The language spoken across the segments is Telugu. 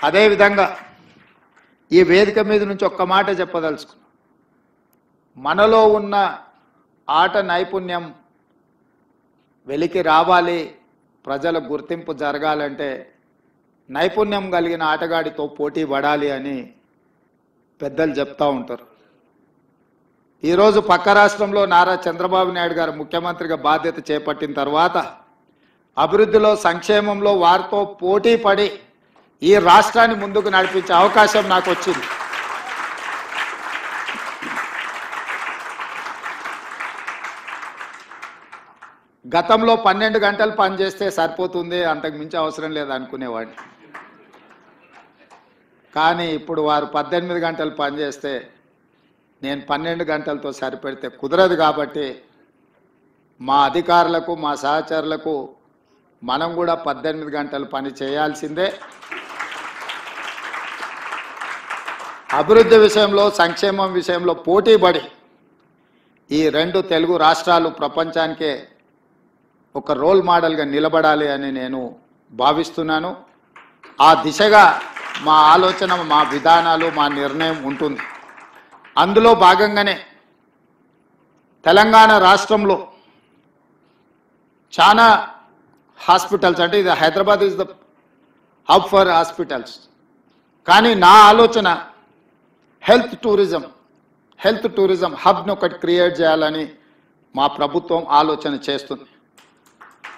అదే విధంగా ఈ వేదిక మీద నుంచి ఒక్క మాట చెప్పదలుచుకున్నాను. మనలో ఉన్న ఆట నైపుణ్యం వెలికి రావాలి, ప్రజల గుర్తింపు జరగాలంటే నైపుణ్యం కలిగిన ఆటగాడితో పోటీ పడాలి అని పెద్దలు చెప్తా ఉంటారు. ఈరోజు పక్క రాష్ట్రంలో నారా చంద్రబాబు నాయుడు గారు ముఖ్యమంత్రిగా బాధ్యత చేపట్టిన తర్వాత అభివృద్ధిలో, సంక్షేమంలో వారితో పోటీ పడి ఈ రాష్ట్రాన్ని ముందుకు నడిపించే అవకాశం నాకు వచ్చింది. గతంలో 12 గంటలు పనిచేస్తే సరిపోతుంది, అంతకు మించి అవసరం లేదు అనుకునేవాడిని. కానీ ఇప్పుడు వారు 18 గంటలు పనిచేస్తే నేను 12 గంటలతో సరిపెడితే కుదరదు. కాబట్టి మా అధికారులకు, మా సహచరులకు మనం కూడా 18 గంటలు పని చేయాల్సిందే. అభివృద్ధి విషయంలో, సంక్షేమం విషయంలో పోటీపడి ఈ 2 తెలుగు రాష్ట్రాలు ప్రపంచానికే ఒక రోల్ మోడల్గా నిలబడాలి అని నేను భావిస్తున్నాను. ఆ దిశగా మా ఆలోచన, మా విధానాలు, మా నిర్ణయం ఉంటుంది. అందులో భాగంగానే తెలంగాణ రాష్ట్రంలో చాలా హాస్పిటల్స్, అంటే ఇది Hyderabad is the hub for hospitals, కానీ నా ఆలోచన హెల్త్ టూరిజం హబ్ను ఒకటి క్రియేట్ చేయాలని మా ప్రభుత్వం ఆలోచన చేస్తుంది.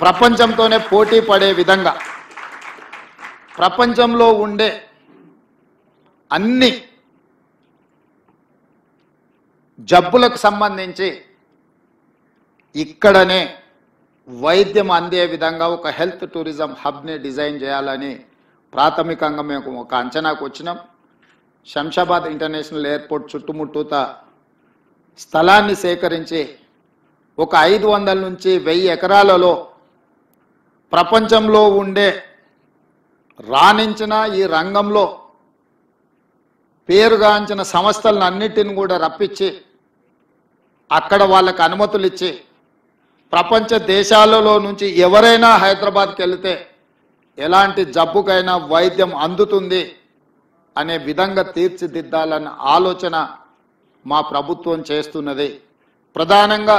ప్రపంచంతోనే పోటీ పడే విధంగా ప్రపంచంలో ఉండే అన్ని జబ్బులకు సంబంధించి ఇక్కడనే వైద్యం అందే విధంగా ఒక హెల్త్ టూరిజం హబ్ని డిజైన్ చేయాలని ప్రాథమికంగా మేము ఒక అంచనాకు వచ్చినాం. శంషాబాద్ ఇంటర్నేషనల్ ఎయిర్పోర్ట్ చుట్టుముట్టూత స్థలాన్ని సేకరించి ఒక 500 నుంచి 1000 ఎకరాలలో ప్రపంచంలో ఉండే రాణించిన ఈ రంగంలో పేరుగాంచిన సంస్థలను అన్నిటిని కూడా రప్పించి అక్కడ వాళ్ళకు అనుమతులు ఇచ్చి ప్రపంచ దేశాలలో నుంచి ఎవరైనా హైదరాబాద్కి వెళితే ఎలాంటి జబ్బుకైనా వైద్యం అందుతుంది అనే విధంగా తీర్చిదిద్దాలన్న ఆలోచన మా ప్రభుత్వం చేస్తున్నది. ప్రధానంగా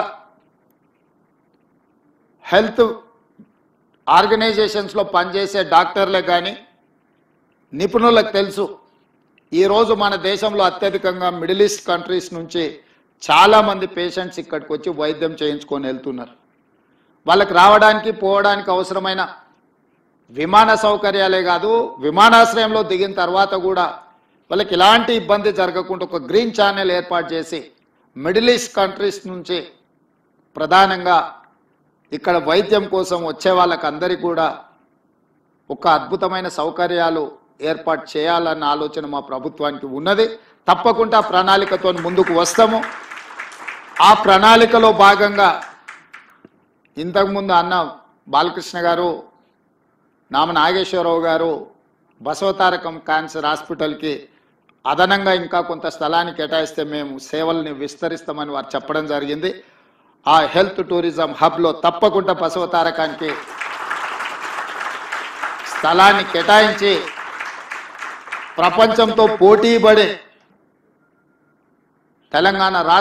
హెల్త్ ఆర్గనైజేషన్స్లో పనిచేసే డాక్టర్లే కానీ నిపుణులకు తెలుసు, ఈరోజు మన దేశంలో అత్యధికంగా మిడిల్ ఈస్ట్ కంట్రీస్ నుంచి చాలామంది పేషెంట్స్ ఇక్కడికి వచ్చి వైద్యం చేయించుకొని వెళ్తున్నారు. వాళ్ళకి రావడానికి పోవడానికి అవసరమైన విమాన సౌకర్యాలే కాదు, విమానాశ్రయంలో దిగిన తర్వాత కూడా వాళ్ళకి ఎలాంటి ఇబ్బంది జరగకుండా ఒక గ్రీన్ ఛానల్ ఏర్పాటు చేసి మిడిల్ ఈస్ట్ కంట్రీస్ నుంచి ప్రధానంగా ఇక్కడ వైద్యం కోసం వచ్చే వాళ్ళకందరికీ కూడా ఒక అద్భుతమైన సౌకర్యాలు ఏర్పాటు చేయాలన్న ఆలోచన మా ప్రభుత్వానికి ఉన్నది. తప్పకుండా ప్రణాళికతో ముందుకు వస్తాము. ఆ ప్రణాళికలో భాగంగా ఇంతకుముందు అన్న బాలకృష్ణ గారు, నామ నాగేశ్వరరావు గారు బసవతారకం క్యాన్సర్ హాస్పిటల్కి అదనంగా ఇంకా కొంత స్థలాన్ని కేటాయిస్తే మేము సేవల్ని విస్తరిస్తామని వారు చెప్పడం జరిగింది. ఆ హెల్త్ టూరిజం హబ్లో తప్పకుండా బసవతారకానికి స్థలాన్ని కేటాయించి ప్రపంచంతో పోటీపడే తెలంగాణ రాష్ట్ర